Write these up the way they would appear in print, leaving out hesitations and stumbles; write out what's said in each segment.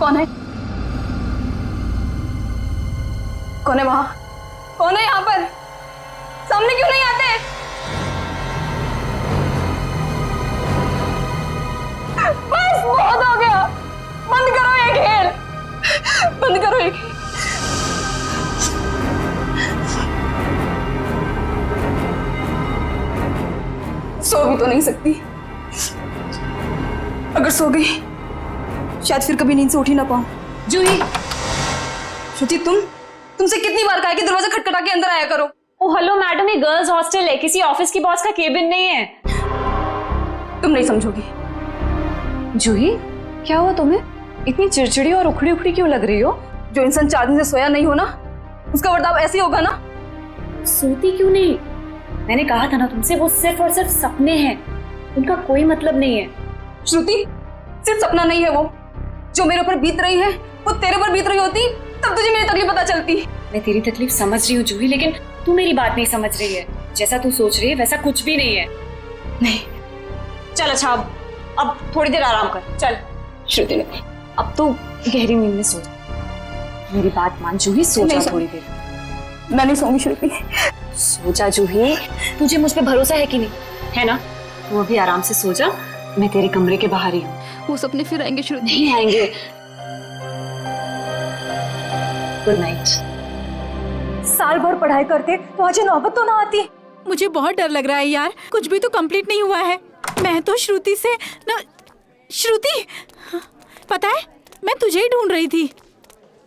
कौन है? कौन है वहां? कौन है यहाँ पर? सामने क्यों नहीं आते? बस बहुत हो गया, बंद करो ये खेल, बंद करो ये खेल। सो भी तो नहीं सकती, अगर सो गई शायद फिर कभी नींद से उठ ही ना पाऊं। जूही, श्रुति तुमसे कितनी बार कहा कि दरवाजा खटखटा के अंदर आया करो। ओ हेलो मैडम, ये गर्ल्स हॉस्टल है, किसी ऑफिस की बॉस का केबिन नहीं है। तुम नहीं समझोगी। जूही, क्या हुआ तुम्हें? इतनी चिड़चिड़ी और उखड़ी उखड़ी क्यों लग रही हो? जो इंसान 4 दिन से सोया नहीं हो ना, उसका बर्ताव ऐसे ही होगा ना। सोती क्यों नहीं? मैंने कहा था ना तुमसे, वो सिर्फ और सिर्फ सपने हैं, उनका कोई मतलब नहीं है। श्रुति, सिर्फ सपना नहीं है वो, जो मेरे ऊपर बीत रही है वो तेरे पर बीत रही होती तब तुझे मेरी तकलीफ पता चलती। मैं तेरी तकलीफ समझ रही हूँ जूही, लेकिन तू मेरी बात नहीं समझ रही है। जैसा तू सोच रही है वैसा कुछ भी नहीं है। नहीं, चल अच्छा, अब थोड़ी देर आराम कर। चल श्रुति ने अब तो गहरी नींद में सो जा। मेरी बात मान जूही, सो जा थोड़ी देर। मैं नहीं सोऊंगी श्रुति। सो जा जूही, तुझे मुझ पे भरोसा है कि नहीं, है ना? तू अभी आराम से सो जा, मैं तेरे कमरे के बाहर ही हूँ। वो सपने फिर आएंगे श्रुति। नहीं आएंगे। Good night. साल भर पढ़ाई करते तो आज नौबत तो ना आती। मुझे बहुत डर लग रहा है यार, कुछ भी तो कंप्लीट नहीं हुआ है। मैं तो श्रुति से न... श्रुति, पता है मैं तुझे ही ढूंढ रही थी।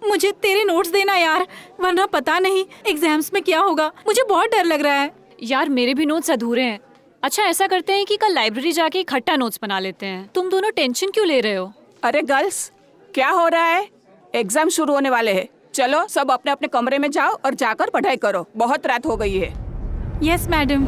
मुझे तेरे नोट्स देना यार, वरना पता नहीं एग्जाम्स में क्या होगा। मुझे बहुत डर लग रहा है यार, मेरे भी नोट्स अधूरे हैं। अच्छा ऐसा करते हैं कि कल लाइब्रेरी जाके इकट्ठा नोट्स बना लेते हैं। तुम दोनों टेंशन क्यों ले रहे हो? अरे गर्ल्स, क्या हो रहा है? एग्जाम शुरू होने वाले हैं। चलो सब अपने अपने कमरे में जाओ और जाकर पढ़ाई करो, बहुत रात हो गई है। Yes madam.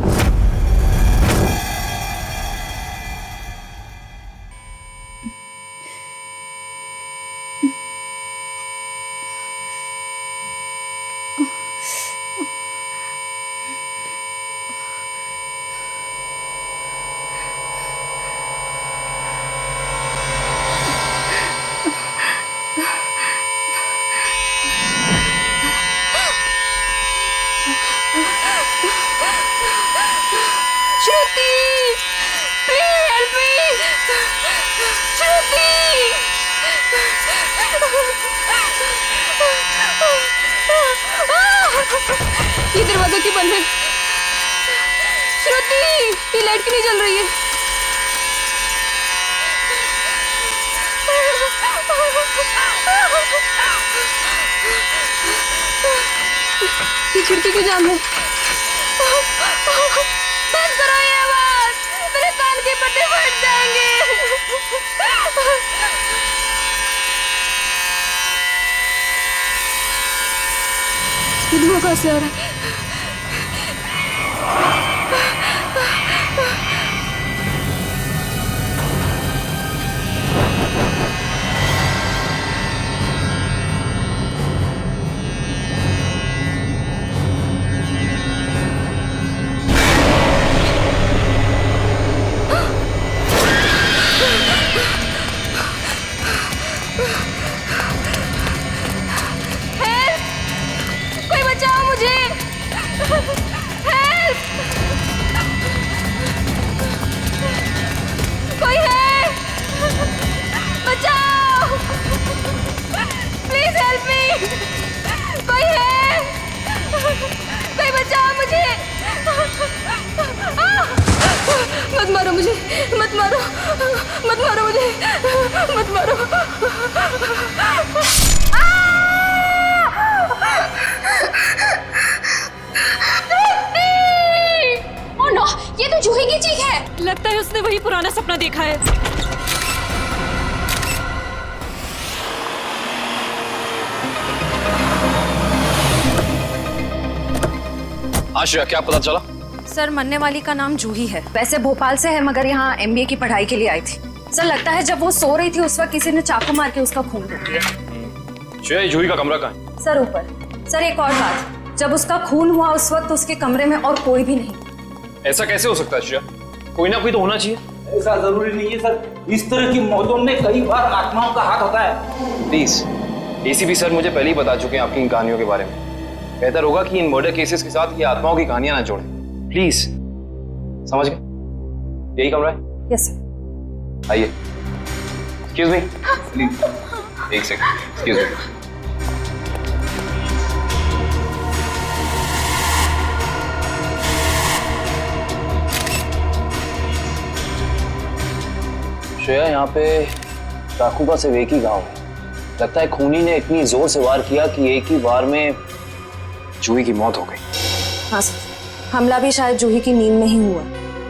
ये दरवाजा क्यों बंद है? श्रुति, ये लाइट क्यों नहीं जल रही है? ये खिड़की क्यों जाम है? बंद करो ये आवाज, मेरे कान के पट्टे फट जाएंगे। ये धुआं कहाँ से आ रहा है? कोई बचाओ मुझे! हेल्प! कोई है? बचाओ! Please help me! कोई है? कोई बचाओ मुझे! मत मारो मुझे! मत मारो! मत मारो मुझे! मत मारो! ओह नो, ये तो जूही की चीख है। लगता है उसने वही पुराना सपना देखा है। आशिया, क्या पता चला? सर, मरने वाली का नाम जूही है। वैसे भोपाल से है, मगर यहाँ MBA की पढ़ाई के लिए आई थी। सर, लगता है जब वो सो रही थी उस वक्त किसी ने चाकू मार के उसका खून रोक दिया। श्रेया, जूही का कमरा कहाँ है? सर ऊपर। सर एक और बात, जब उसका खून हुआ उस वक्त उसके कमरे में और कोई भी नहीं। ऐसा कैसे हो सकता है श्रेया? कोई ना कोई तो होना चाहिए। ऐसा जरूरी नहीं है सर, इस तरह की मौतों में कई बार आत्माओं का हाथ होता है। प्लीज, एसीपी सर मुझे पहले ही बता चुके हैं आपकी इन कहानियों के बारे में। बेहतर होगा कि इन मर्डर केसेस के साथ ये आत्माओं की कहानियां ना जोड़ें। प्लीज, समझ गए? यही कमरा है? Yes sir. आइए। एक्सक्यूज मी, प्लीज एक सेकंड, एक्सक्यूज मी। श्रेया, यहाँ पे चाकू का सिर्फ एक ही घाव है। लगता है खूनी ने इतनी जोर से वार किया कि एक ही बार में जूही की मौत हो गई। हाँ सर, हमला भी शायद जूही की नींद में ही हुआ।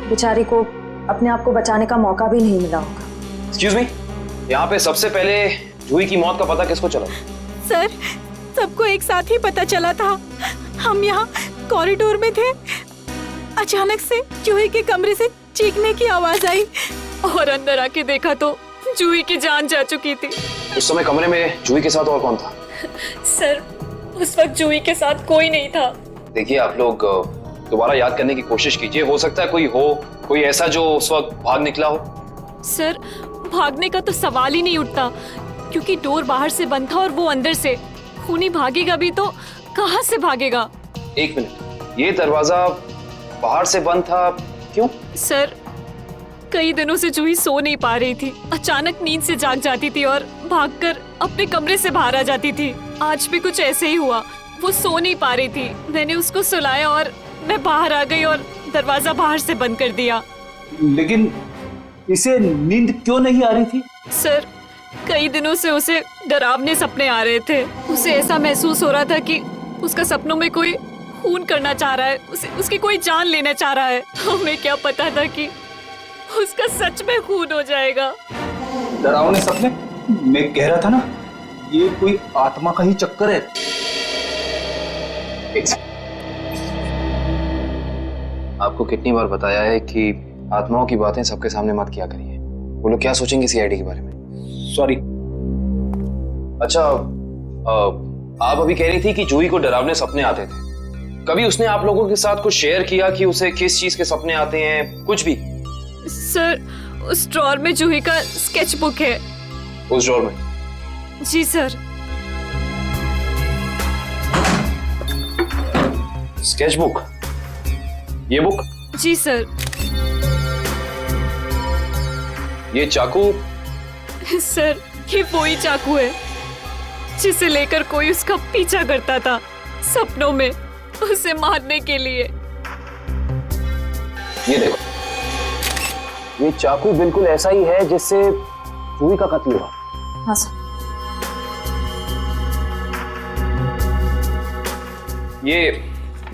बेचारी को अपने आप को बचाने का मौका भी नहीं मिला होगा। एक्सक्यूज मी, यहाँ पे सबसे पहले जूही की मौत का पता किसको चला? सर, सबको एक साथ ही पता चला था। हम यहाँ कॉरिडोर में थे, अचानक से जूही के कमरे से चीखने की आवाज आई और अंदर आके देखा तो जूही की जान जा चुकी थी। उस समय कमरे में जूही के साथ और कौन था? सर, उस वक्त जूही के साथ कोई नहीं था। देखिए, आप लोग दोबारा याद करने की कोशिश कीजिए। हो सकता है कोई ऐसा जो उस वक्त भाग निकला हो। सर, भागने का तो सवाल ही नहीं उठता, क्योंकि डोर बाहर से बंद था और वो अंदर से। खूनी भागेगा भी तो कहाँ से भागेगा? एक मिनट, ये दरवाजा बाहर से बंद था, क्यों? सर, कई दिनों से जूही सो नहीं पा रही थी। अचानक नींद से जाग जाती थी और भागकर अपने कमरे से बाहर आ जाती थी। आज भी कुछ ऐसे ही हुआ। वो सो नहीं पा रही थी, मैंने उसको सुलाया और मैं बाहर आ गई और दरवाजा बाहर से बंद कर दिया। लेकिन इसे नींद क्यों नहीं आ रही थी? सर, कई दिनों से उसे डरावने सपने आ रहे थे। उसे ऐसा महसूस हो रहा था कि उसका सपनों में कोई खून करना चाह रहा है, उसकी कोई जान लेना चाह रहा है। हमें क्या पता था कि उसका सच में खून हो जाएगा। डरावने सपने? मैं कह रहा था ना, ये कोई आत्मा का ही चक्कर है। आपको कितनी बार बताया है कि आत्माओं की बातें सबके सामने मत किया करिए। वो लोग क्या सोचेंगे सीआईडी के बारे में? सॉरी। अच्छा, आप अभी कह रही थी कि जूही को डरावने सपने आते थे। कभी उसने आप लोगों के साथ कुछ शेयर किया कि उसे किस चीज के सपने आते हैं? कुछ भी? सर, उस ड्रॉर में जूही का स्केच बुक है। उस ड्रॉर में? जी सर। Sketch book? ये बुक? जी सर। ये चाकू? सर, ये वही चाकू है जिसे लेकर कोई उसका पीछा करता था सपनों में, उसे मारने के लिए। ये देखो, ये चाकू बिल्कुल ऐसा ही है जिससे जूही का कत्ल हुआ। हाँ सर।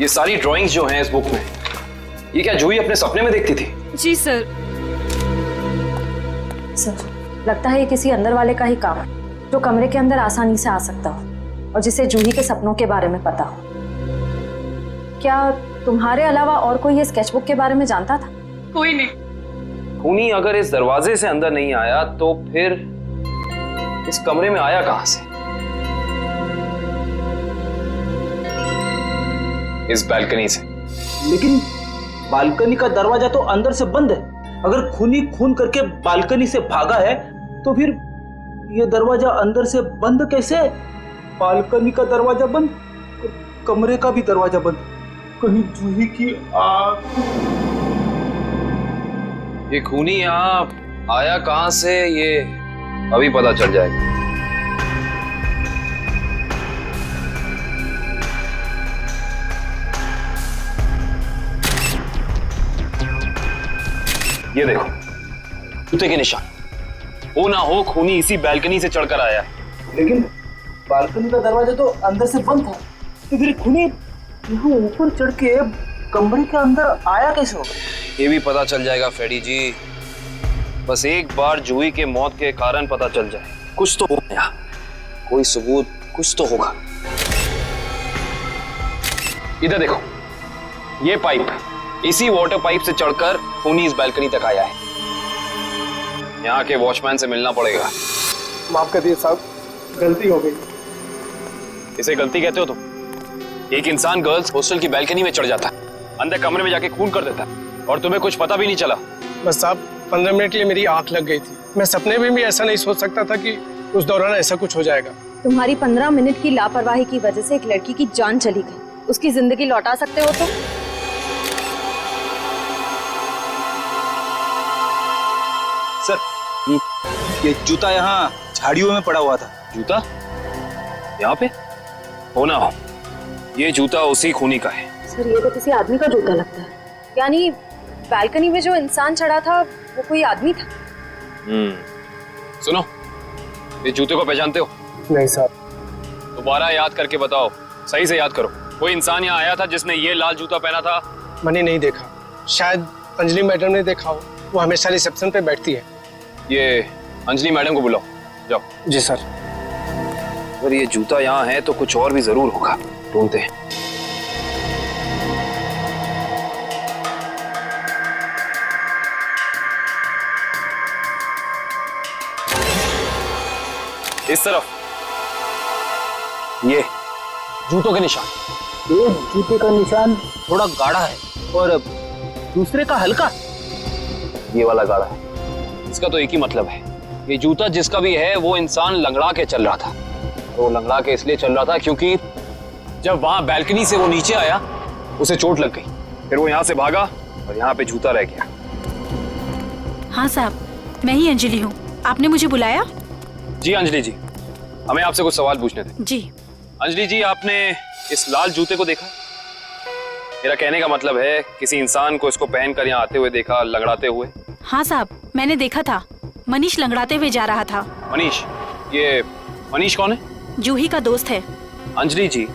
ये सारी ड्राइंग्स जो हैं इस बुक में, ये क्या जूही अपने सपने में देखती थी? जी सर। सर, लगता है ये किसी अंदर वाले का ही काम है, जो कमरे के अंदर आसानी से आ सकता हो और जिसे जूही के सपनों के बारे में पता हो। क्या तुम्हारे अलावा और कोई ये स्केचबुक के बारे में जानता था? कोई नहीं। खूनी अगर इस दरवाजे से अंदर नहीं आया तो फिर इस कमरे में आया कहां से? इस बालकनी से। लेकिन बालकनी का दरवाजा तो अंदर से बंद है। अगर खूनी खून करके बालकनी से भागा है तो फिर ये दरवाजा अंदर से बंद कैसे? बालकनी का दरवाजा बंद, कमरे का भी दरवाजा बंद। कहीं जूही की आग? ये खूनी यहाँ आया कहां से, ये अभी पता चल जाएगा। ये देखो, जूते के निशान। हो ना हो खूनी इसी बालकनी से चढ़कर आया। लेकिन बालकनी का दरवाजा तो अंदर से बंद था, तो फिर खूनी यहाँ ऊपर चढ़ के कमरे के अंदर आया कैसे होगा? ये भी पता चल जाएगा फ्रेडी जी। बस एक बार जूही के मौत के कारण पता चल जाए, कुछ तो होगा यहाँ, कोई सबूत कुछ तो होगा। इधर देखो, ये पाइप, इसी वाटर पाइप से चढ़कर खूनी इस बालकनी तक आया है। यहाँ के वॉचमैन से मिलना पड़ेगा। माफ कर दिए साहब, गलती हो गई। इसे गलती कहते हो तुम? एक इंसान गर्ल्स हॉस्टल की बालकनी में चढ़ जाता है, अंदर कमरे में जाके खून कर देता है और तुम्हें कुछ पता भी नहीं चला। बस साहब, 15 मिनट के लिए मेरी आंख लग गई थी। मैं सपने में भी ऐसा नहीं सोच सकता था कि उस दौरान ऐसा कुछ हो जाएगा। तुम्हारी 15 मिनट की लापरवाही की वजह से एक लड़की की जान चली गई, उसकी जिंदगी लौटा सकते हो तुम? सर, ये जूता यहाँ झाड़ियों में पड़ा हुआ था। जूता यहाँ पे? हो ना हो, ये जूता उसी खूनी का है। सर, ये तो किसी आदमी का जूता लगता है। यानी बालकनी में जो इंसान चढ़ा था वो कोई आदमी था? सुनो, ये जूते को पहचानते हो? नहीं साहब। दोबारा याद करके बताओ, सही से याद करो। कोई इंसान यहाँ आया था जिसने ये लाल जूता पहना था? मैंने नहीं देखा, शायद अंजलि मैडम ने देखा हो, वो हमेशा रिसेप्शन पे बैठती है। ये अंजलि मैडम को बुलाओ, जाओ। जी सर। अगर ये जूता यहाँ है तो कुछ और भी जरूर होगा, ढूंढते हैं। इस तरफ ये जूतों के निशान। एक जूते का निशान थोड़ा गाढ़ा है और दूसरे का हल्का। ये वाला गाढ़ा है। इसका तो एक ही मतलब है, ये जूता जिसका भी है वो इंसान लंगड़ा के चल रहा था। वो लंगड़ा के इसलिए चल रहा था क्योंकि जब वहां बैल्कनी से वो नीचे आया उसे चोट लग गई, फिर वो यहाँ से भागा और यहाँ पे जूता रह गया। हाँ साहब, मैं ही अंजलि हूँ। आपने मुझे बुलाया? जी अंजलि जी, हमें आपसे कुछ सवाल पूछने थे। जी। अंजलि जी, आपने इस लाल जूते को देखा? मेरा कहने का मतलब है किसी इंसान को इसको पहनकर यहाँ आते हुए देखा, लंगड़ाते हुए? हाँ साहब, मैंने देखा था। मनीष लंगड़ाते हुए जा रहा था। मनीष? ये मनीष कौन है? जूही का दोस्त है। अंजलि जी,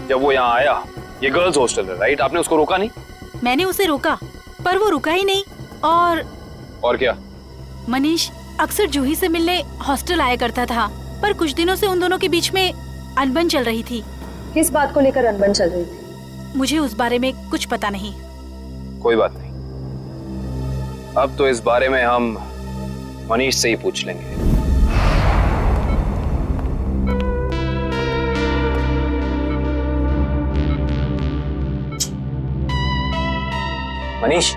जब वो यहाँ आया, ये गर्ल्स हॉस्टल है राइट, आपने उसको रोका नहीं? मैंने उसे रोका पर वो रुका ही नहीं। और क्या? मनीष अक्सर जूही से मिलने हॉस्टल आया करता था, पर कुछ दिनों से उन दोनों के बीच में अनबन चल रही थी। किस बात को लेकर अनबन चल रही थी? मुझे उस बारे में कुछ पता नहीं। कोई बात नहीं, अब तो इस बारे में हम मनीष से ही पूछ लेंगे। मनीष,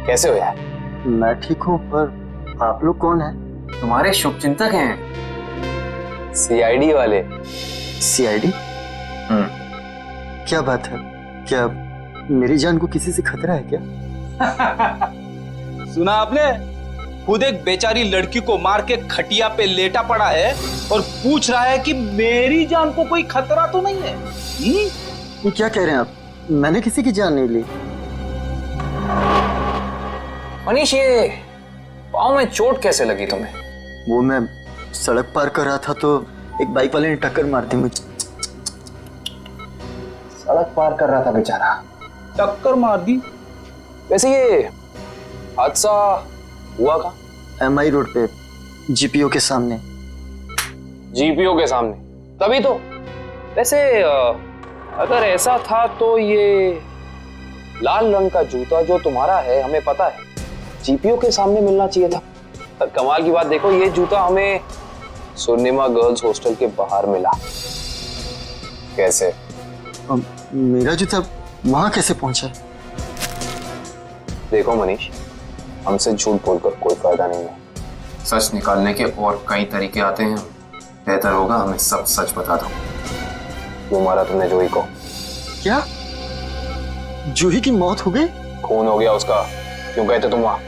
कैसे हो यार? मैं ठीक हूँ, पर आप लोग कौन हैं? तुम्हारे शुभचिंतक हैं, सीआईडी वाले। सीआईडी? क्या बात है? क्या मेरी जान को किसी से खतरा है क्या? सुना आपने? खुद एक बेचारी लड़की को मार के खटिया पे लेटा पड़ा है और पूछ रहा है कि मेरी जान को कोई खतरा तो नहीं है। ये क्या कह रहे हैं आप? मैंने किसी की जान नहीं ली। मनीष, ये पाँव में चोट कैसे लगी तुम्हें? वो मैं सड़क पार कर रहा था तो एक बाइक वाले ने टक्कर मार दी मुझे। सड़क पार कर रहा था बेचारा, टक्कर मार दी? वैसे ये हादसा हुआ कहाँ? MI रोड पे, जीपीओ के सामने। जीपीओ के सामने? तभी तो। वैसे अगर ऐसा था तो ये लाल रंग का जूता जो तुम्हारा है, हमें पता है जीपीओ के सामने मिलना चाहिए था। पर कमाल की बात देखो, ये जूता हमें स्वर्णिमा गर्ल्स हॉस्टल के बाहर मिला। कैसे? मेरा जूता वहां कैसे पहुंचा? देखो मनीष, हमसे झूठ बोलकर कोई फायदा नहीं है। सच निकालने के और कई तरीके आते हैं। बेहतर होगा हमें सब सच बता दो। क्यों मारा तुमने जूही को? क्या जूही की मौत हो गई? खून हो गया उसका। क्यों गए थे तुम वहां?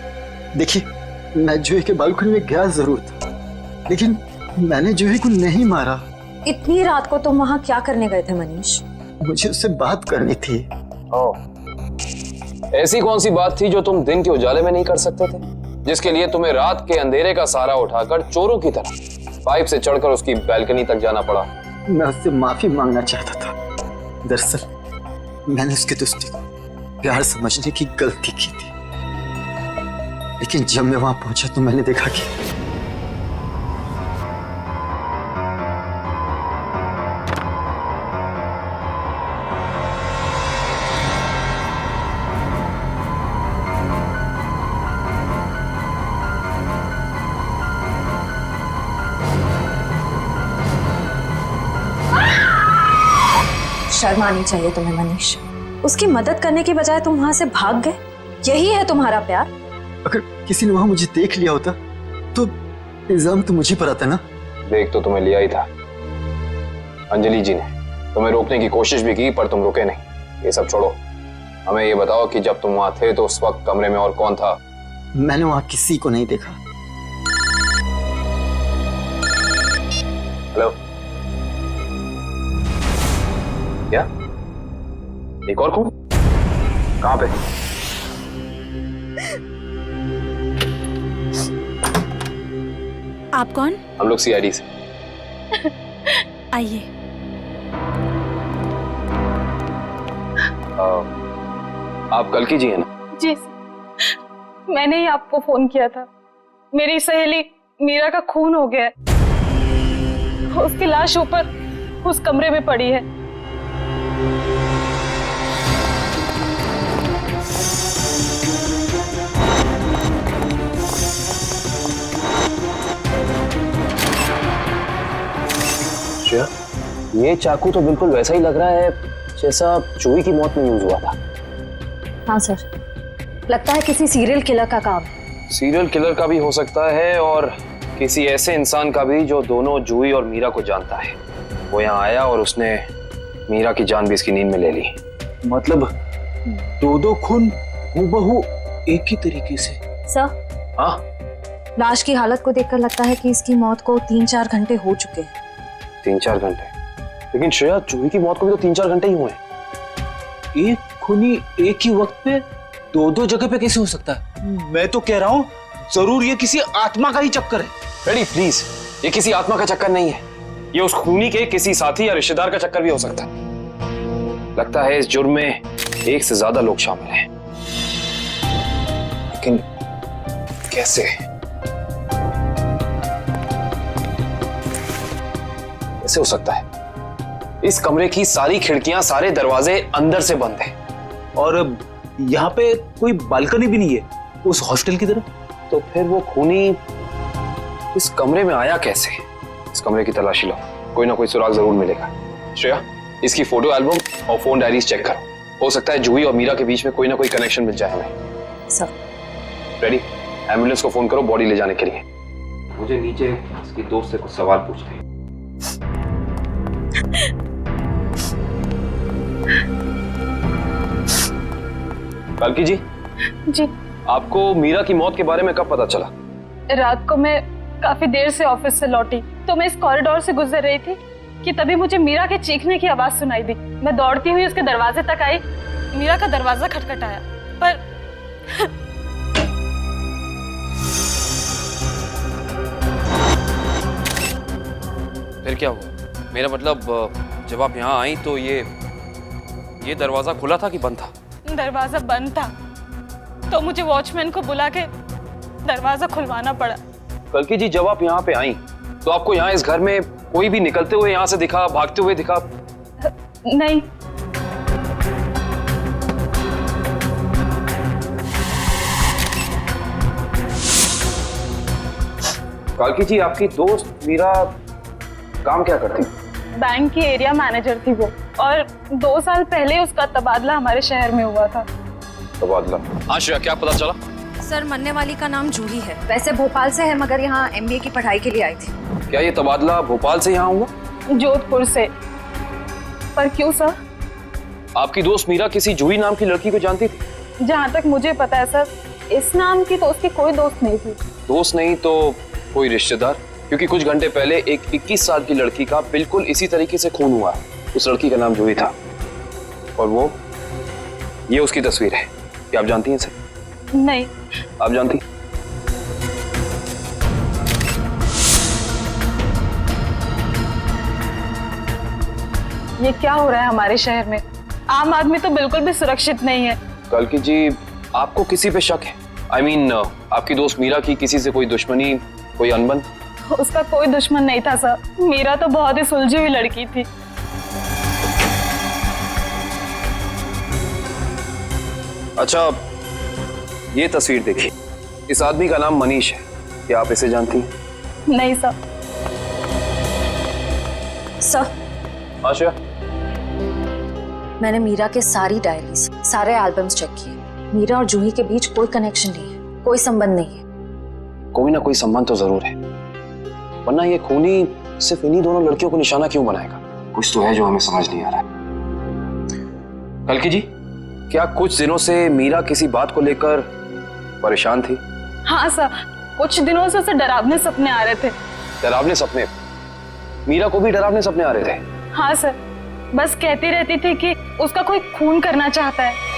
देखिए, मैं जूही के बालकनी में गया जरूर था, लेकिन मैंने जूही को नहीं मारा। इतनी रात को तुम वहाँ क्या करने गए थे मनीष? मुझे उससे बात करनी थी। ऐसी कौन सी बात थी जो तुम दिन के उजाले में नहीं कर सकते थे, जिसके लिए तुम्हें रात के अंधेरे का सहारा उठाकर चोरों की तरह पाइप से चढ़कर उसकी बैल्कनी तक जाना पड़ा? मैं उससे माफी मांगना चाहता था। दरअसल मैंने उसके दोस्ती को प्यार समझने की गलती की थी, लेकिन जब मैं वहां पहुंचा तो मैंने देखा कि शर्म आनी चाहिए तुम्हें मनीष। उसकी मदद करने की बजाय तुम वहां से भाग गए। यही है तुम्हारा प्यार? अगर किसी ने वहां मुझे देख लिया होता तो इल्जाम तो मुझे पर आता ना। देख तो तुम्हें लिया ही था। अंजलि जी ने तुम्हें रोकने की कोशिश भी की पर तुम रुके नहीं। ये सब छोड़ो, हमें ये बताओ कि जब तुम वहां थे तो उस वक्त कमरे में और कौन था? मैंने वहां किसी को नहीं देखा। हेलो, क्या? एक और कौन? कहां पे? आप कौन? हम लोग सीआईडी से। आइए। आप कल्कि जी हैं ना? जी सर, मैंने ही आपको फोन किया था। मेरी सहेली मीरा का खून हो गया है। उसकी लाश ऊपर उस कमरे में पड़ी है। श्रेया, ये चाकू तो बिल्कुल वैसा ही लग रहा है जैसा जूही की मौत में यूज हुआ था। हाँ सर, लगता है किसी सीरियल किलर का काम है। सीरियल किलर का भी हो सकता है और किसी ऐसे इंसान का भी जो दोनों जूही और मीरा को जानता है। वो यहाँ आया और उसने मीरा की जान भी इसकी नींद में ले ली। मतलब दो खून हूबहू एक ही तरीके से। सर, हाँ, लाश की हालत को देखकर लगता है कि इसकी मौत को 3-4 घंटे हो चुके हैं। 3-4 घंटे? लेकिन श्रेया, जूही की मौत को भी तो 3-4 घंटे ही हुए हैं। एक खूनी एक ही वक्त पे दो जगह पे कैसे हो सकता है? मैं तो कह रहा हूँ जरूर ये किसी आत्मा का ही चक्कर है। रेडी प्लीज, ये किसी आत्मा का चक्कर नहीं है। ये उस खूनी के किसी साथी या रिश्तेदार का चक्कर भी हो सकता है। लगता है इस जुर्म में एक से ज्यादा लोग शामिल हैं। लेकिन कैसे? कैसे हो सकता है? इस कमरे की सारी खिड़कियां, सारे दरवाजे अंदर से बंद हैं। और यहाँ पे कोई बालकनी भी नहीं है उस हॉस्टल की तरफ। तो फिर वो खूनी इस कमरे में आया कैसे? इस कमरे की तलाशी लो, कोई ना कोई सुराग जरूर मिलेगा। श्रेया, इसकी फोटो एल्बम और फोन डायरीज चेक करो। हो सकता है जूही और मीरा के बीच में कोई ना कोई कनेक्शन मिल जाए हमें। सर, रेडी, एम्बुलेंस को फोन करो बॉडी ले जाने के लिए। मुझे नीचे इसकी दोस्त से कुछ सवाल पूछने हैं। कल्कि जी, जी, आपको मीरा की मौत के बारे में कब पता चला? रात को मैं काफी देर से ऑफिस से लौटी तो मैं इस कॉरिडोर से गुजर रही थी कि तभी मुझे मीरा के चीखने की आवाज सुनाई दी। मैं दौड़ती हुई उसके दरवाजे तक आई। मीरा का दरवाजा खटखटाया पर फिर क्या हुआ? मेरा मतलब जब आप यहाँ आई तो ये दरवाजा खुला था कि बंद था? दरवाजा बंद था तो मुझे वॉचमैन को बुला के दरवाजा खुलवाना पड़ा। कल्कि जी, जब आप यहाँ पे आई तो आपको यहाँ इस घर में कोई भी निकलते हुए यहाँ से दिखा, भागते हुए दिखा? नहीं। कल्कि जी, आपकी दोस्त मीरा काम क्या करती? बैंक की एरिया मैनेजर थी वो, और 2 साल पहले उसका तबादला हमारे शहर में हुआ था। तबादला? हाँ श्रेया, क्या पता चला? सर, मरने वाली का नाम जूही है। वैसे भोपाल से है मगर यहाँ MBA की पढ़ाई के लिए आई थी। क्या ये तबादला भोपाल से यहाँ हुआ? जोधपुर से। पर क्यों सर? आपकी दोस्त मीरा किसी जूही नाम की लड़की को जानती थी? जहाँ तक मुझे पता है सर, इस नाम की तो उसकी कोई दोस्त नहीं थी। दोस्त नहीं तो कोई रिश्तेदार? क्योंकि कुछ घंटे पहले एक 21 साल की लड़की का बिल्कुल इसी तरीके से खून हुआ। उस लड़की का नाम जूही था और ये उसकी तस्वीर है। क्या आप जानती हैं इसे? नहीं। आप जानती? ये क्या हो रहा है हमारे शहर में? आम आदमी तो बिल्कुल भी सुरक्षित नहीं है। कल्कि जी, आपको किसी पे शक है? I mean, आपकी दोस्त मीरा की किसी से कोई दुश्मनी, कोई अनबन? उसका कोई दुश्मन नहीं था सर। मीरा तो बहुत ही सुलझी हुई लड़की थी। अच्छा, ये तस्वीर देखिए। इस आदमी का नाम मनीष है। क्या आप इसे जानती हैं? नहीं सर। सर, आशा, मैंने मीरा के सारी डायरीज, सारे एल्बम्स चेक किए। मीरा और जूही के बीच कोई कनेक्शन नहीं है, कोई संबंध नहीं है। कोई ना कोई संबंध तो जरूर है, वरना ये खूनी सिर्फ इन्हीं दोनों लड़कियों को निशाना क्यों बनाएगा? कुछ तो है जो हमें समझ नहीं आ रहा है। कल्कि जी, क्या कुछ दिनों से मीरा किसी बात को लेकर परेशान थी? हाँ सर, कुछ दिनों से उसे डरावने सपने आ रहे थे। डरावने सपने? मीरा को भी डरावने सपने आ रहे थे? हाँ सर, बस कहती रहती थी कि उसका कोई खून करना चाहता है।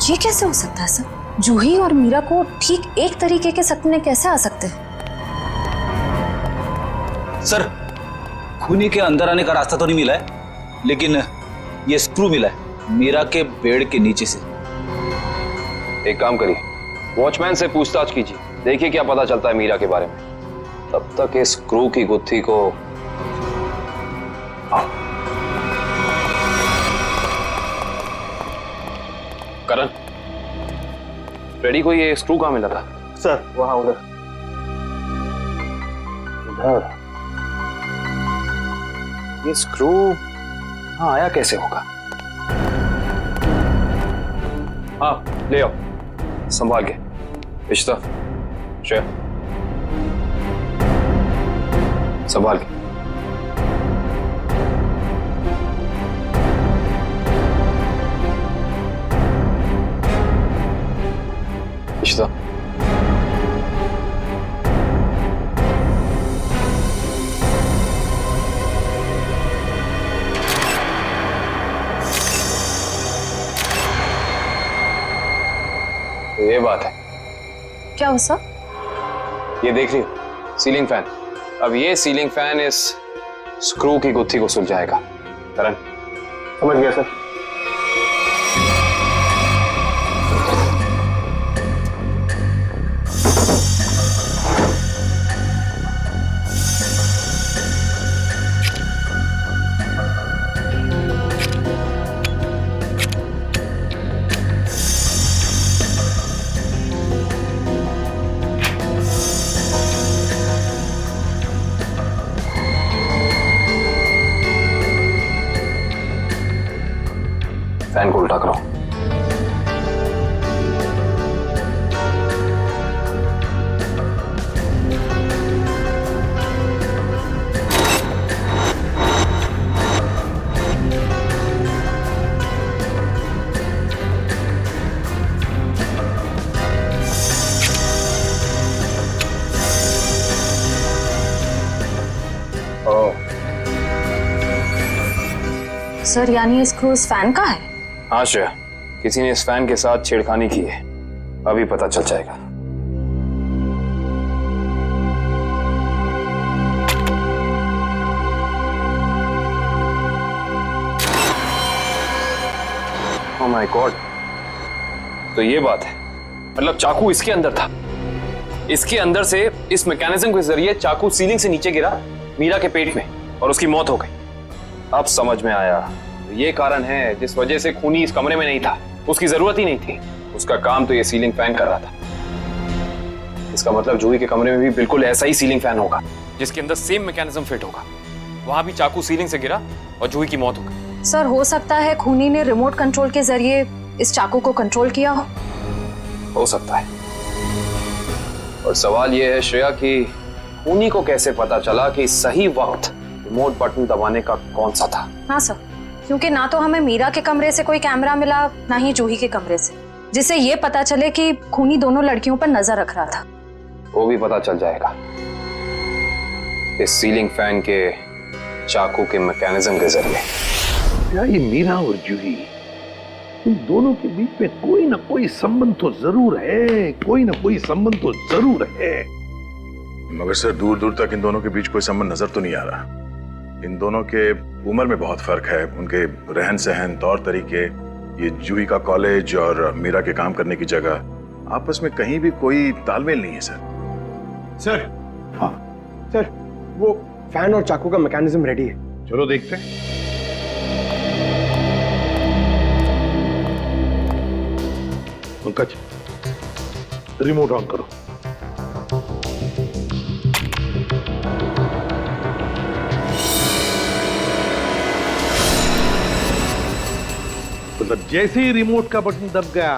ये कैसे हो सकता है सर? जूही और मीरा को ठीक एक तरीके के सपने कैसे आ सकते हैं? सर, खूनी के अंदर आने का रास्ता तो नहीं मिला है, लेकिन ये स्क्रू मिला है मीरा के बेड के नीचे से। एक काम करिए, वॉचमैन से पूछताछ कीजिए, देखिए क्या पता चलता है मीरा के बारे में। तब तक इस स्क्रू की गुत्थी को करण, रेडी को ये स्क्रू कहाँ मिला था? सर वहां उधर। इधर? ये स्क्रू हाँ आया कैसे होगा? हाँ ले आओ, संभाल के। इश्ता, श्रेया, संभाल के। इश्ता, तो ये बात है। क्या हो सर? ये देख रही हो सीलिंग फैन? अब ये सीलिंग फैन इस स्क्रू की गुत्थी को सुलझाएगा। करण, समझ गया सर। फैन को उल्टा करो। सर यानी ये स्क्रू इस फैन का है? हाँ श्रेया, किसी ने इस फैन के साथ छेड़खानी की है, अभी पता चल जाएगा। ओह माय गॉड, तो ये बात है, मतलब चाकू इसके अंदर था। इसके अंदर से इस मैकेनिज्म के जरिए चाकू सीलिंग से नीचे गिरा मीरा के पेट में और उसकी मौत हो गई। अब समझ में आया, ये कारण है जिस वजह से खूनी इस कमरे में नहीं था। उसकी जरूरत ही नहीं थी, उसका काम तो ये सीलिंग फैन कर रहा था। इसका मतलब जूही के कमरे में भी बिल्कुल ऐसा ही सीलिंग फैन होगा जिसके अंदर सेम मैकेनिज्म फिट होगा। वहां भी चाकू सीलिंग से गिरा और जूही की मौत हो गई। सर हो सकता है खूनी ने रिमोट कंट्रोल के जरिए इस चाकू को कंट्रोल किया हो सकता है। और सवाल यह है श्रेया कि खूनी को कैसे पता चला कि सही वक्त रिमोट बटन दबाने का कौन सा था? हाँ सर, क्योंकि ना तो हमें मीरा के कमरे से कोई कैमरा मिला, ना ही जूही के कमरे से, जिससे ये पता चले कि खूनी दोनों लड़कियों पर नजर रख रहा था। वो भी पता चल जाएगा इस सीलिंग फैन के चाकू के मैकेनिज्म के जरिए। क्या ये मीरा और जूही, इन दोनों के बीच में कोई ना कोई संबंध तो जरूर है, कोई ना कोई संबंध तो जरूर है। मगर सर दूर दूर तक इन दोनों के बीच कोई संबंध नजर तो नहीं आ रहा। इन दोनों के उम्र में बहुत फर्क है, उनके रहन सहन, तौर तरीके, ये जूही का कॉलेज और मीरा के काम करने की जगह, आपस में कहीं भी कोई तालमेल नहीं है सर। हाँ सर, वो फैन और चाकू का मैकेनिज्म रेडी है। चलो देखते हैं। पंकज, रिमोट ऑन करो। मगर जैसे ही रिमोट का बटन दब गया,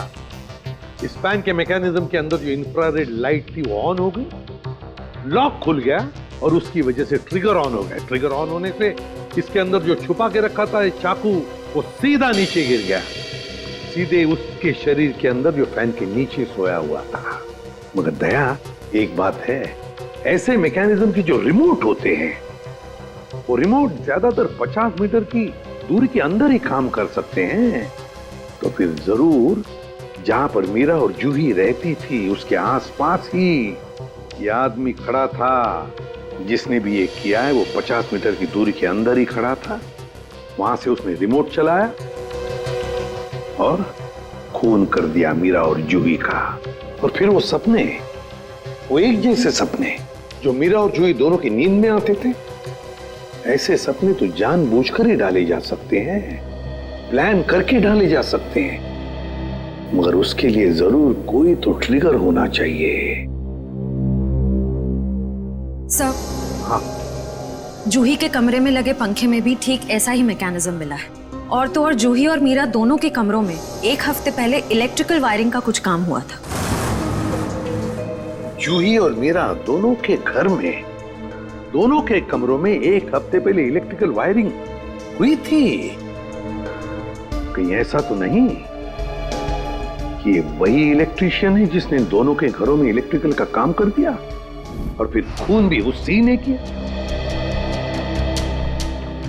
इस फैन के मैकेनिज्म के अंदर जो इंफ्रारेड लाइट थी वो ऑन हो गई, लॉक खुल गया और उसकी वजह से ट्रिगर ऑन हो गया। ट्रिगर ऑन होने से इसके अंदर जो छुपा के रखा था चाकू, वो सीधा नीचे गिर गया, सीधे उसके शरीर के अंदर जो फैन के नीचे सोया हुआ था। मगर दया, एक बात है, ऐसे मैकेनिज्म की जो रिमोट होते हैं, वो रिमोट ज्यादातर 50 मीटर की दूरी के अंदर ही काम कर सकते हैं। तो फिर जरूर जहां पर मीरा और जूही रहती थी उसके आसपास ही ये आदमी खड़ा था। जिसने भी ये किया है वो 50 मीटर की दूरी के अंदर ही खड़ा था। वहां से उसने रिमोट चलाया और खून कर दिया मीरा और जूही का। और फिर वो सपने, वो एक जैसे सपने जो मीरा और जूही दोनों की नींद में आते थे, ऐसे सपने तो जानबूझकर ही डाले जा सकते हैं, प्लान करके डाले जा सकते हैं, मगर उसके लिए जरूर कोई तो ट्रिगर होना चाहिए। सर, हाँ, जूही के कमरे में लगे पंखे में भी ठीक ऐसा ही मैकेनिज्म मिला है। और तो और जूही और मीरा दोनों के कमरों में एक हफ्ते पहले इलेक्ट्रिकल वायरिंग का कुछ काम हुआ था। जूही और मीरा दोनों के घर में, दोनों के कमरों में एक हफ्ते पहले इलेक्ट्रिकल वायरिंग हुई थी। कहीं ऐसा तो नहीं कि वही इलेक्ट्रीशियन है जिसने दोनों के घरों में इलेक्ट्रिकल का काम कर दिया और फिर खून भी उसी ने किया?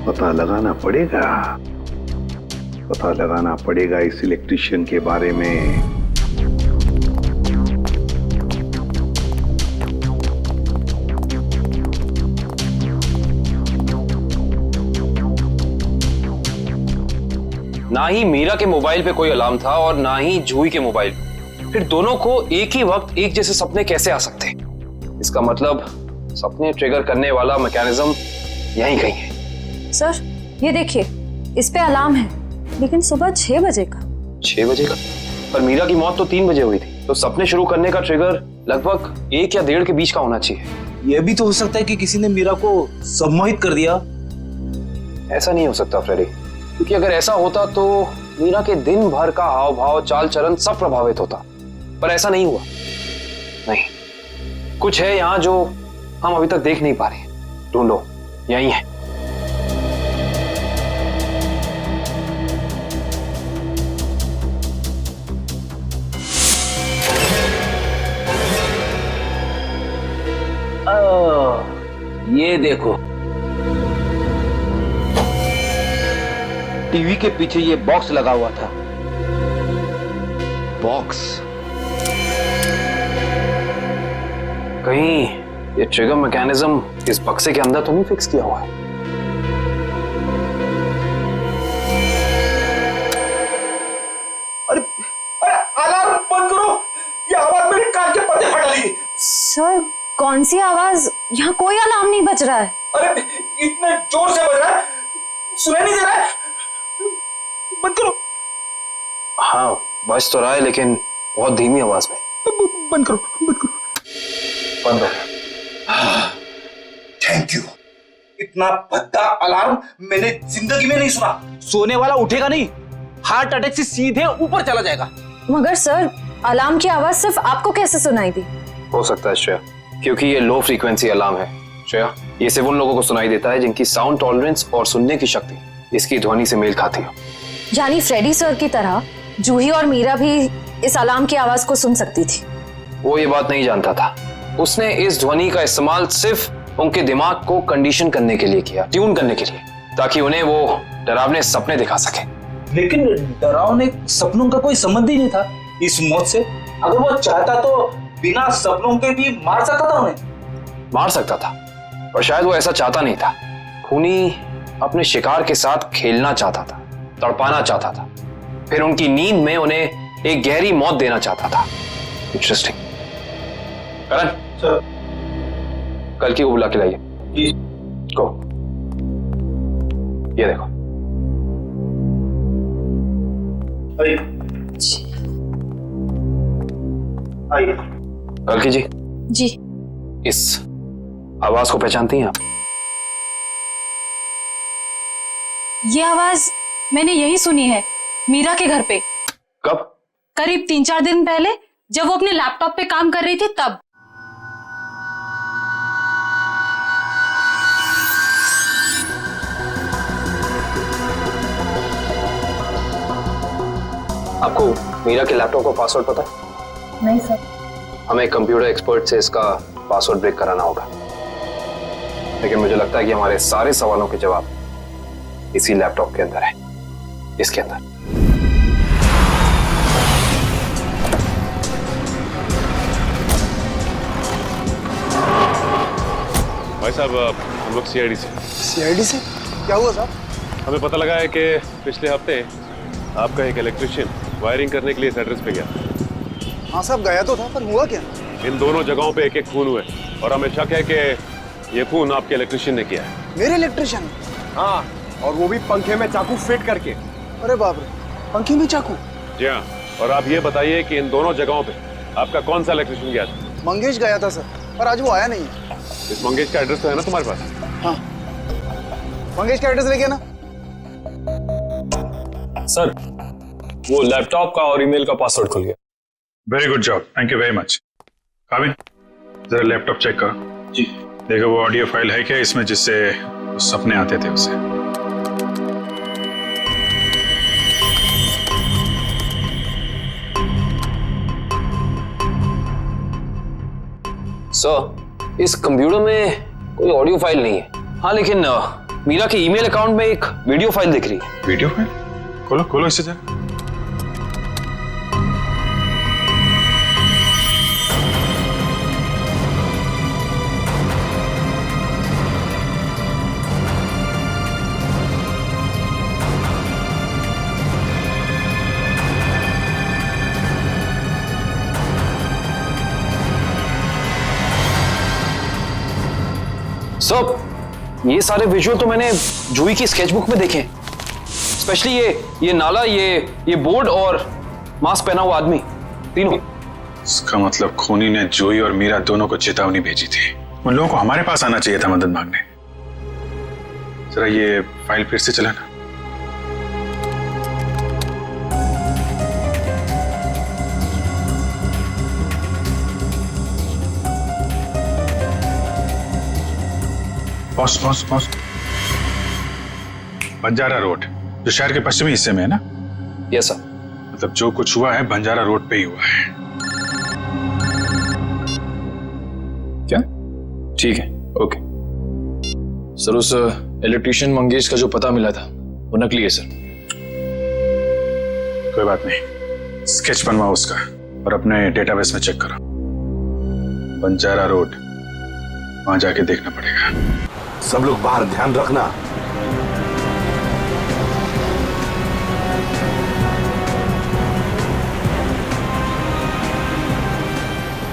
पता लगाना पड़ेगा इस इलेक्ट्रीशियन के बारे में। ना ही मीरा के मोबाइल पे कोई अलार्म था और ना ही जूही के मोबाइल पे। फिर दोनों को एक ही वक्त एक जैसे सपने कैसे आ सकते हैं? इसका मतलब सपने ट्रिगर करने वाला मैकेनिज्म यहीं कहीं है। सर, ये देखिए, इस पे अलार्म है, लेकिन सुबह 6 बजे का। 6 बजे का? पर मीरा की मौत तो 3 बजे हुई थी, तो सपने शुरू करने का ट्रिगर लगभग 1 या 1.5 के बीच का होना चाहिए। यह भी तो हो सकता है कि किसी ने मीरा को सम्मोहित कर दिया। ऐसा नहीं हो सकता फ्रेडी, क्योंकि अगर ऐसा होता तो मीरा के दिन भर का हाव भाव, चाल चलन सब प्रभावित होता। पर ऐसा नहीं हुआ। नहीं, कुछ है यहाँ जो हम अभी तक देख नहीं पा रहे। ढूंढो, यही है। ये देखो, टीवी के पीछे ये बॉक्स लगा हुआ था। बॉक्स? कहीं ये ट्रिगर मैकेनिज्म इस बक्से के अंदर तो नहीं फिक्स किया हुआ है? अरे अलार्म बंद करो, ये आवाज मेरे कान के पर्दे फट रही है। सर, कौन सी आवाज? यहाँ कोई अलार्म नहीं बज रहा है। अरे इतने जोर से बज रहा है, सुनाई नहीं दे रहा है। बंद करो। हाँ, बज तो रहा है, लेकिन बहुत धीमी आवाज में। बंद करो, बंद करो। बंद हो गया। Thank you. इतना भद्दा अलार्म मैंने जिंदगी में नहीं सुना। सोने वाला उठेगा नहीं, हार्ट अटैक से सीधे ऊपर चला जाएगा। मगर सर, अलार्म की आवाज सिर्फ आपको कैसे सुनाई दी? हो सकता है श्रेया, क्योंकि ये लो फ्रीक्वेंसी अलार्म है। श्रेया, ये सिर्फ उन लोगों को सुनाई देता है जिनकी साउंड टॉलरेंस और सुनने की शक्ति इसकी ध्वनि से मेल खाती हो। यानी फ्रेडी सर की तरह जूही और मीरा भी इस अलार्म की आवाज को सुन सकती थी। वो ये बात नहीं जानता था। उसने इस ध्वनि का इस्तेमाल सिर्फ उनके दिमाग को कंडीशन करने के लिए किया, ट्यून करने के लिए, ताकि उन्हें वो डरावने सपने दिखा सके। लेकिन डरावने सपनों का कोई संबंध ही नहीं था इस मौत से। अगर वो चाहता तो बिना सपनों के भी मार सकता था उन्हें। मार सकता था, पर शायद वो ऐसा चाहता नहीं था। खूनी अपने शिकार के साथ खेलना चाहता था, तड़पाना चाहता था, फिर उनकी नींद में उन्हें एक गहरी मौत देना चाहता था। इंटरेस्टिंग। करण सर, कल की को बुला के लाइए। जी। को ये देखो। आइए। कल की जी। जी। इस आवाज को पहचानती हैं आप? ये आवाज मैंने यही सुनी है, मीरा के घर पे। कब? करीब 3-4 दिन पहले, जब वो अपने लैपटॉप पे काम कर रही थी तब। आपको मीरा के लैपटॉप का पासवर्ड पता है? नहीं सर। हमें कंप्यूटर एक्सपर्ट से इसका पासवर्ड ब्रेक कराना होगा, लेकिन मुझे लगता है कि हमारे सारे सवालों के जवाब इसी लैपटॉप के अंदर है, इसके अंदर। भाई साहब, हम लोग सीआईडी से। सीआईडी से? क्या हुआ साहब? हमें पता लगा है कि पिछले हफ्ते आपका एक इलेक्ट्रिशियन वायरिंग करने के लिए इस एड्रेस पे गया। हाँ साहब, गया तो था, पर हुआ क्या? इन दोनों जगहों पे एक एक खून हुए और हमें शक है कि ये खून आपके इलेक्ट्रिशियन ने किया है। मेरे इलेक्ट्रिशियन? हाँ, और वो भी पंखे में चाकू फिट करके। अरे बाप रे, पंखे में चाकू? जी हाँ, और आप ये बताइए कि इन दोनों जगहों पे आपका कौन सा इलेक्ट्रिशियन गया था? मंगेश गया था सर, पर आज वो आया नहीं। इस मंगेश का एड्रेस तो है ना तुम्हारे पास? हाँ, मंगेश का एड्रेस लेके ना। सर, वो लैपटॉप का और ईमेल का पासवर्ड खुल गया। Very good job, thank you very much. काबिन, जरा लैपटॉप चेक करो। जी। देखो वो ऑडियो फाइल है क्या इसमें जिससे सपने आते थे उसे? सर, इस कंप्यूटर में कोई ऑडियो फाइल नहीं है। हाँ, लेकिन मीरा के ईमेल अकाउंट में एक वीडियो फाइल दिख रही है। Video file? खोलो खोलो इसे जरा। सर, ये सारे विजुअल तो मैंने जूही की स्केचबुक में देखे हैं, स्पेशली ये नाला, ये बोर्ड और मास्क पहना हुआ आदमी, तीनों। इसका मतलब खूनी ने जूही और मीरा दोनों को चेतावनी भेजी थी। उन लोगों को हमारे पास आना चाहिए था मदद मांगने। जरा ये फाइल फिर से चलाना। Pause pause pause. Banjara road, जो शहर के पश्चिमी हिस्से में है ना? Yes sir. मतलब जो कुछ हुआ है बंजारा रोड पे ही हुआ है। क्या? ठीक है, ओके। सर, उस इलेक्ट्रिशियन मंगेश का जो पता मिला था वो नकली है सर। कोई बात नहीं, स्केच बनवाओ उसका और अपने डेटाबेस में चेक करो। बंजारा रोड, वहां जाके देखना पड़ेगा। सब लोग बाहर ध्यान रखना।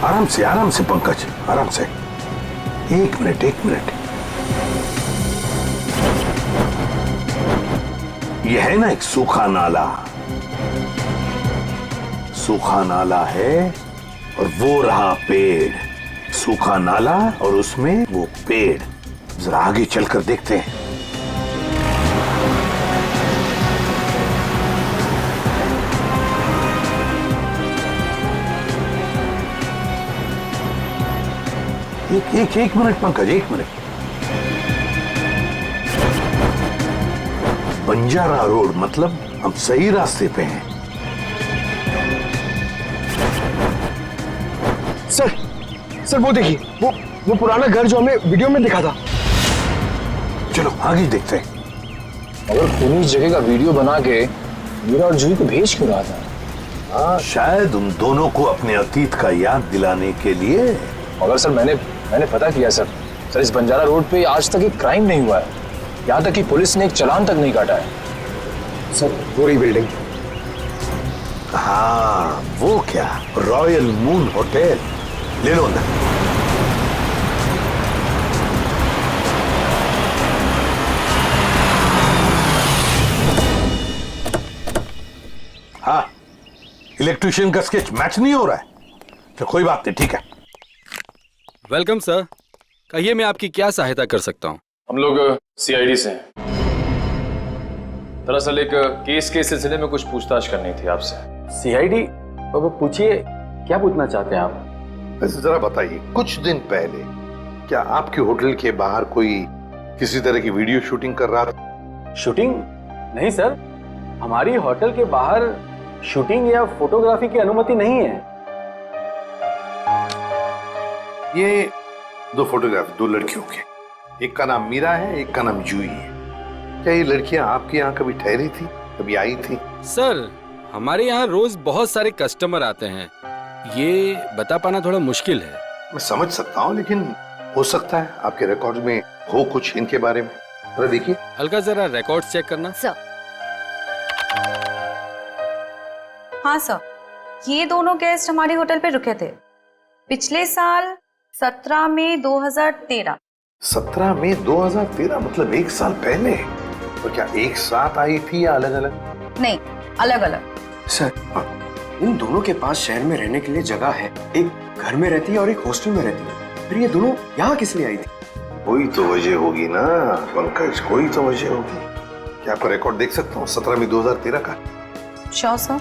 आराम से पंकज, आराम से। एक मिनट। यह है ना एक सूखा नाला है और वो रहा पेड़। सूखा नाला और उसमें वो पेड़। जरा आगे चलकर देखते हैं। एक मिनट पंकज, एक मिनट। बंजारा रोड मतलब हम सही रास्ते पे हैं। सर वो देखिए, वो पुराना घर जो हमें वीडियो में दिखा था। चलो आगे देखते हैं। अगर खूनी इस जगह का वीडियो बना के मीरा और जूही को भेज क्यों रहा था? हाँ, शायद उन दोनों को अपने अतीत का याद दिलाने के लिए। मगर सर, मैंने पता किया सर, इस बंजारा रोड पे आज तक एक क्राइम नहीं हुआ है। यहाँ तक कि पुलिस ने एक चालान तक नहीं काटा है। सर, वो रही बिल्डिंग। हाँ, वो क्या, रॉयल मून होटल। ले लो ना। हाँ, इलेक्ट्रिशियन का स्केच मैच नहीं हो रहा है। तो कोई बात नहीं, ठीक है। वेलकम सर, कहिए मैं आपकी क्या सहायता कर सकता हूँ? हम लोग सीआईडी से हैं। दरअसल एक केस के सिलसिले में कुछ पूछताछ करनी थी आपसे। सीआईडी? अब पूछिए, क्या पूछना चाहते हैं आप? वैसे जरा बताइए, कुछ दिन पहले क्या आपके होटल के बाहर कोई किसी तरह की वीडियो शूटिंग कर रहा था? शूटिंग? नहीं सर, हमारी होटल के बाहर शूटिंग या फोटोग्राफी की अनुमति नहीं है। ये दो फोटोग्राफ दो लड़कियों के, एक का नाम मीरा है, एक का नाम जूही है। क्या ये लड़कियां आपके यहाँ कभी ठहरी थी, कभी आई थी? सर, हमारे यहाँ रोज बहुत सारे कस्टमर आते हैं, ये बता पाना थोड़ा मुश्किल है। मैं समझ सकता हूँ, लेकिन हो सकता है आपके रिकॉर्ड में हो कुछ इनके बारे में। जरा देखिए। अलका, जरा रिकॉर्ड्स चेक करना। सर। हाँ सर, ये दोनों गेस्ट हमारे होटल पे रुके थे पिछले साल 17 मई 2013। 17 मई 2013, मतलब एक साल पहले। और क्या एक साथ आई थी या अलग अलग? नहीं, अलग अलग। सर, इन दोनों के पास शहर में रहने के लिए जगह है, एक घर में रहती है और एक हॉस्टल में रहती है, फिर ये दोनों यहाँ किस लिए आई थी? कोई तो वजह होगी ना पंकज, कोई तो वजह होगी। क्या आपका रिकॉर्ड देख सकता हूँ 17 मई 2013 का? Sure sir.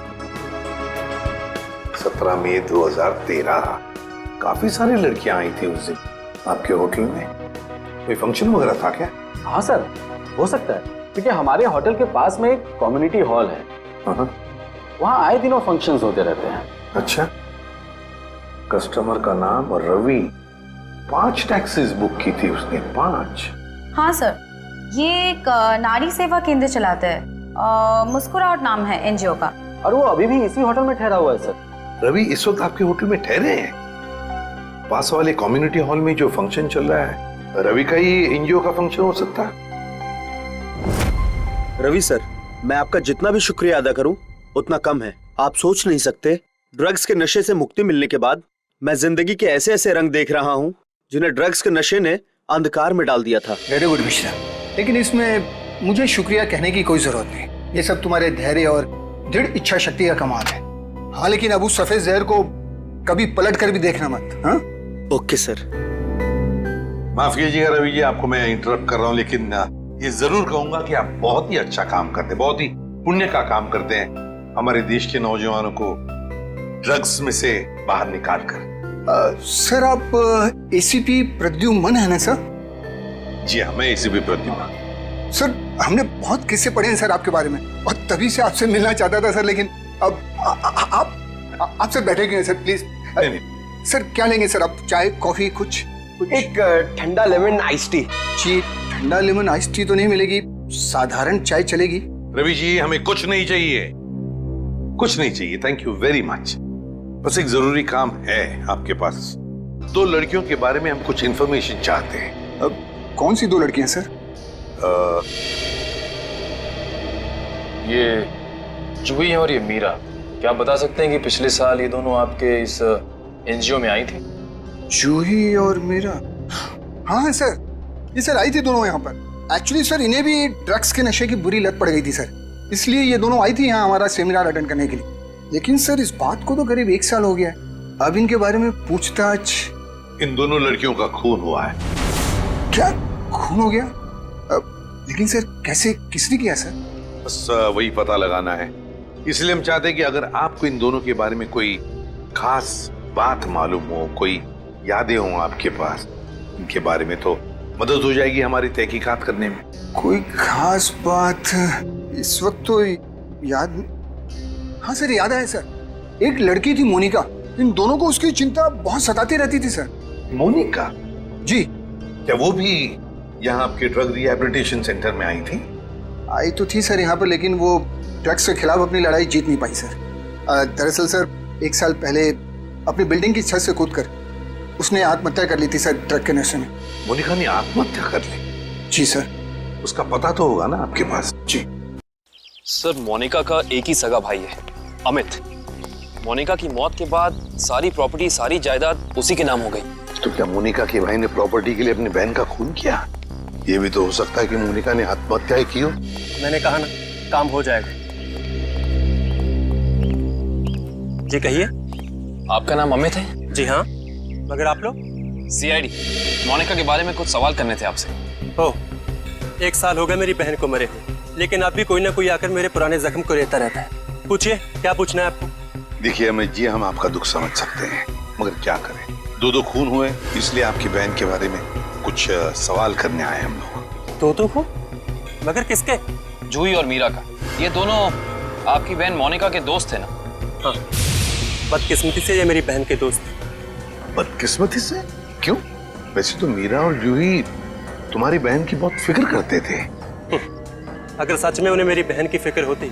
17 मई 2013, काफी सारी लड़कियां आई थी उस दिन आपके होटल में। कोई फंक्शन वगैरह था क्या? हाँ सर, हो सकता है, क्योंकि हमारे होटल के पास में एक कम्युनिटी हॉल है, वहाँ आए दिनों फंक्शंस होते रहते हैं। अच्छा, कस्टमर का नाम रवि, 5 टैक्सीज बुक की थी उसने, 5। हाँ सर, ये एक नारी सेवा केंद्र चलाता है, मुस्कुराहट नाम है एनजीओ का। और वो अभी भी इसी होटल में ठहरा हुआ है सर। रवि इस वक्त आपके होटल में ठहरे हैं? पास वाले कम्युनिटी हॉल में जो फंक्शन चल रहा है, रवि का ही एनजीओ का फंक्शन हो सकता है। रवि सर, मैं आपका जितना भी शुक्रिया अदा करूं उतना कम है। आप सोच नहीं सकते, ड्रग्स के नशे से मुक्ति मिलने के बाद मैं जिंदगी के ऐसे ऐसे रंग देख रहा हूं जिन्हें ड्रग्स के नशे ने अंधकार में डाल दिया था। वेरी गुड मिश्रा, लेकिन इसमें मुझे शुक्रिया कहने की कोई जरूरत नहीं। ये सब तुम्हारे धैर्य और दृढ़ इच्छा शक्ति का कमाल है। हाँ, लेकिन अब उस सफेद जहर को कभी पलट कर भी देखना मत। हाँ? Okay sir. माफ कीजिएगा रवि जी, आपको मैं इंटरप्ट कर रहा हूँ, लेकिन ये जरूर कहूंगा कि आप बहुत ही अच्छा काम करते हैं, बहुत ही पुण्य का काम करते हैं हमारे देश के नौजवानों को ड्रग्स में से बाहर निकाल कर। सर, आप एसीपी प्रद्युम्न है ना सर? जी हाँ, मैं एसीपी प्रद्युम्न। सर, हमने बहुत किस्से पढ़े हैं सर आपके बारे में, और तभी से आपसे मिलना चाहता था सर, लेकिन अब आप सर बैठे क्यों हैं सर, प्लीज? सर, क्या लेंगे सर आप? चाय, कॉफी, कुछ? एक ठंडा लेमन आइस टी। जी, ठंडा लेमन आइस टी तो नहीं मिलेगी, साधारण चाय चलेगी। रवि जी, हमें कुछ नहीं चाहिए, कुछ नहीं चाहिए, थैंक यू वेरी मच। बस एक जरूरी काम है आपके पास। 2 लड़कियों के बारे में हम कुछ इंफॉर्मेशन चाहते हैं। अब कौन सी 2 लड़कियां सर? ये जूही और ये मीरा, क्या आप बता सकते हैं कि पिछले साल ये दोनों आपके इस एनजीओ में आई थी? जूही और मीरा? हाँ सर, ये सर आई थी दोनों यहाँ पर। एक्चुअली सर, इन्हें भी ड्रग्स के नशे की बुरी लत पड़ गई थी सर, इसलिए ये दोनों आई थी यहाँ हमारा सेमिनार अटेंड करने के लिए। लेकिन सर, इस बात को तो करीब 1 साल हो गया है। अब इनके बारे में पूछताछ। इन दोनों लड़कियों का खून हुआ है। क्या खून हो गया? लेकिन सर, कैसे, किसने किया सर? बस वही पता लगाना है, इसलिए हम चाहते हैं कि अगर आपको इन दोनों के बारे में कोई खास बात मालूम हो, कोई यादें हों आपके पास इनके बारे में, तो मदद हो जाएगी हमारी तहकीकात करने में। कोई खास बात इस वक्त तो याद। हाँ सर, याद आया सर, एक लड़की थी मोनिका, इन दोनों को उसकी चिंता बहुत सताती रहती थी सर। मोनिका? जी। क्या वो भी यहाँ आपके ड्रग रिहैबिलिटेशन सेंटर में आई थी? आई तो थी सर यहाँ पर, लेकिन वो ड्रग्स के खिलाफ अपनी लड़ाई जीत नहीं पाई सर। दरअसल सर, 1 साल पहले अपनी बिल्डिंग की छत से कूदकर उसने आत्महत्या कर ली थी सर, ड्रग के नशे में। मोनिका ने आत्महत्या कर ली? जी सर। उसका पता तो होगा ना आपके पास? जी सर, मोनिका का एक ही सगा भाई है, अमित। मोनिका की मौत के बाद सारी प्रॉपर्टी, सारी जायदाद उसी के नाम हो गई। तो क्या मोनिका के भाई ने प्रॉपर्टी के लिए अपनी बहन का खून किया? ये भी तो हो सकता है कि मोनिका ने आत्महत्या की हो। मैंने कहा ना, काम हो जाएगा। जी कहिए। आपका नाम अमित है? जी हाँ, मगर आप लोग? सीआईडी। मोनिका के बारे में कुछ सवाल करने थे आपसे। ओह, 1 साल हो गए मेरी बहन को मरे हुए। लेकिन अब भी कोई ना कोई आकर मेरे पुराने जख्म को रहता रहता है। पूछिए, क्या पूछना है आपको? देखिए अमित जी, हम आपका दुख समझ सकते हैं, मगर क्या करें, दो खून हुए, इसलिए आपकी बहन के बारे में कुछ सवाल करने आए हम लोग। दो खून? मगर किसके? जूही और मीरा का। ये दोनों आपकी बहन मोनिका के दोस्त थे ना? हाँ, बदकिस्मती से ये मेरी बहन के दोस्त। बदकिस्मती से? क्यों? वैसे तो मीरा और जूही तुम्हारी बहन की बहुत फिक्र करते थे। अगर सच में उन्हें मेरी बहन की फिक्र होती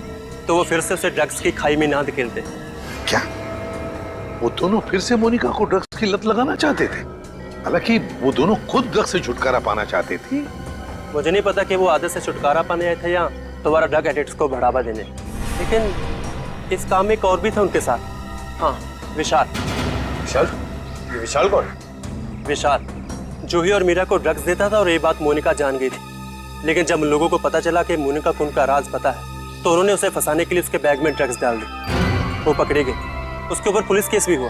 तो वो फिर से उसे ड्रग्स की खाई में ना धकेलते। क्या वो दोनों फिर से मोनिका को ड्रग्स की लत लगाना चाहते थे? हालांकि वो दोनों खुद ड्रग्स से छुटकारा पाना चाहते थे। मुझे नहीं पता कि वो आदत से छुटकारा पाने आए थे या दोबारा ड्रग एडिक्ट्स को बढ़ावा देने, लेकिन इस काम में एक और भी था उनके साथ। हाँ, विशाल। विशाल? ये विशाल कौन? विशाल जूही और मीरा को ड्रग्स देता था और ये बात मोनिका जान गई थी। लेकिन जब लोगों को पता चला कि मोनिका को उनका राज पता है तो उन्होंने उसे फंसाने के लिए उसके बैग में ड्रग्स डाल दी। वो पकड़ी गई, उसके ऊपर पुलिस केस भी हुआ।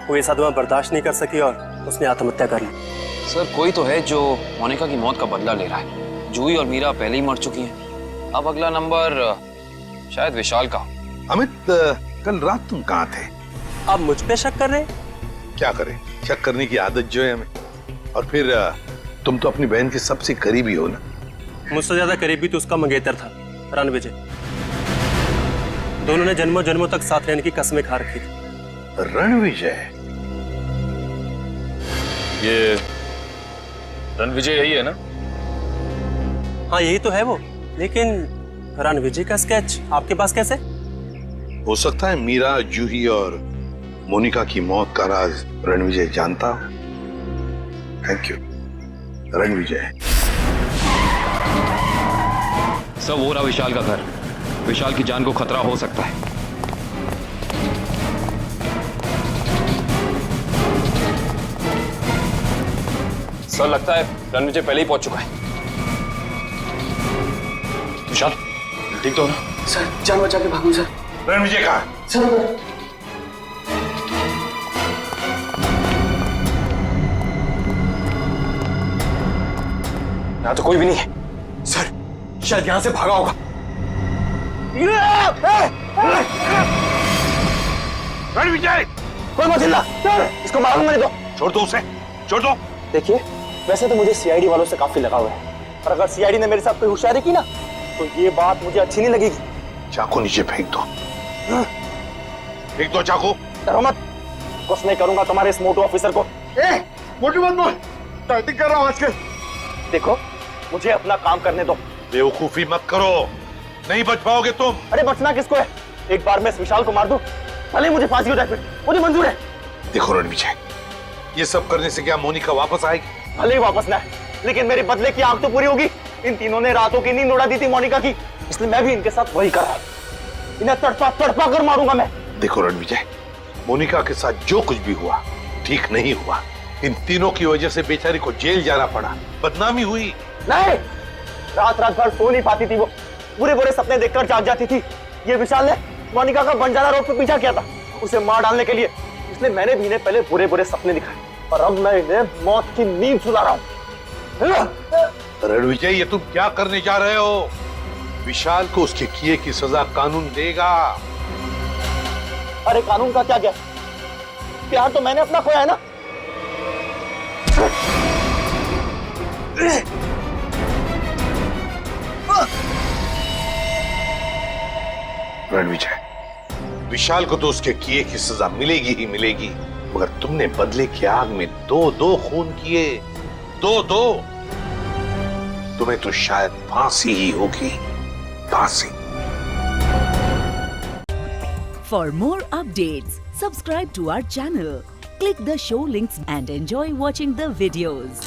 वो ये सदमा बर्दाश्त नहीं कर सकी और उसने आत्महत्या कर ली। सर, कोई तो है जो मोनिका की मौत का बदला ले रहा है। जूही और मीरा पहले ही मर चुकी हैं। अब अगला नंबर शायद विशाल का। अमित, कल रात तुम कहाँ थे? आप मुझ पे शक कर रहे हैं? क्या करें, शक करने की आदत जो है हमें। और फिर तुम तो अपनी बहन के सबसे करीबी हो ना। मुझसे ज्यादा करीबी तो उसका मंगेतर था, रणविजय। दोनों ने जन्मों जन्मों तक साथ रहने की कस्में खा रखी थी। रणविजय? ये रणविजय यही है ना? हाँ, यही तो है वो। लेकिन रणविजय का स्केच आपके पास कैसे? हो सकता है मीरा, जूही और मोनिका की मौत का राज रणविजय जानता हो। Thank you Ranvijay. सब हो रहा विशाल का घर। विशाल की जान को खतरा हो सकता है। सर, लगता है रणविजय पहले ही पहुंच चुका है। विशाल, ठीक तो हो ना? सर, जान बचा के भागो सर। रणविजय कहाँ है? सर, यहाँ तो कोई भी नहीं है। सर, शायद यहाँ से भागा होगा। रणविजय! कोई मत हिलना। सर, इसको मारूंगा नहीं तो। छोड़ दो उसे, छोड़ दो। देखिए, वैसे तो मुझे सीआईडी वालों से काफी लगाव है, पर अगर सीआईडी ने मेरे साथ कोई होशियारी की ना तो ये बात मुझे अच्छी नहीं लगेगी। चाकू नीचे फेंक दो। फेंक दो चाकू। डरो मत, कुछ नहीं करूंगा तुम्हारे इस मोटू ऑफिसर को। मोटू मत बोल, टाइपिंग कर रहा हूँ आजकल। देखो, मुझे अपना काम करने दो। बेवकूफी मत करो, नहीं बच पाओगे तुम। अरे बचना किसको है? एक बार मैं इस विशाल को मार दूं, भले मुझे फांसी हो जाए, मुझे मंजूर है। देखो रणविजय, ये सब करने से क्या मोनिका वापस आएगी? भले ही वापस ना है, लेकिन मेरे बदले की आग तो पूरी होगी। इन तीनों ने रातों की नींद उड़ा दी थी मोनिका की, इसलिए मैं भी इनके साथ वही कर रहा हूं। इन्हें तड़पा तड़पा कर मारूंगा मैं। देखो रणविजय, मोनिका के साथ जो कुछ भी हुआ ठीक नहीं हुआ। इन तीनों की वजह से बेचारी को जेल जाना पड़ा, बदनामी हुई। नहीं, रात रात भर सो नहीं पाती थी वो, बुरे बुरे सपने देखकर जाग जाती थी। ये विशाल ने मोनिका का बंजारा रोड पे पीछा किया था उसे मार डालने के लिए, इसलिए मैंने भी इन्हें पहले बुरे बुरे सपने दिखाए और अब मैं इन्हें मौत की नींद सुला रहा हूं। रणविजय, ये तुम क्या करने जा रहे हो? विशाल को उसके किए की सजा कानून देगा। अरे कानून का क्या गया, प्यार तो मैंने अपना खोया है ना। रणविजय, विशाल को तो उसके किए की सजा मिलेगी ही मिलेगी, मगर तुमने बदले की आग में दो खून किए, दो। तुम्हें तो शायद फांसी ही होगी, फांसी। For more updates, subscribe to our channel, click the show links and enjoy watching the videos.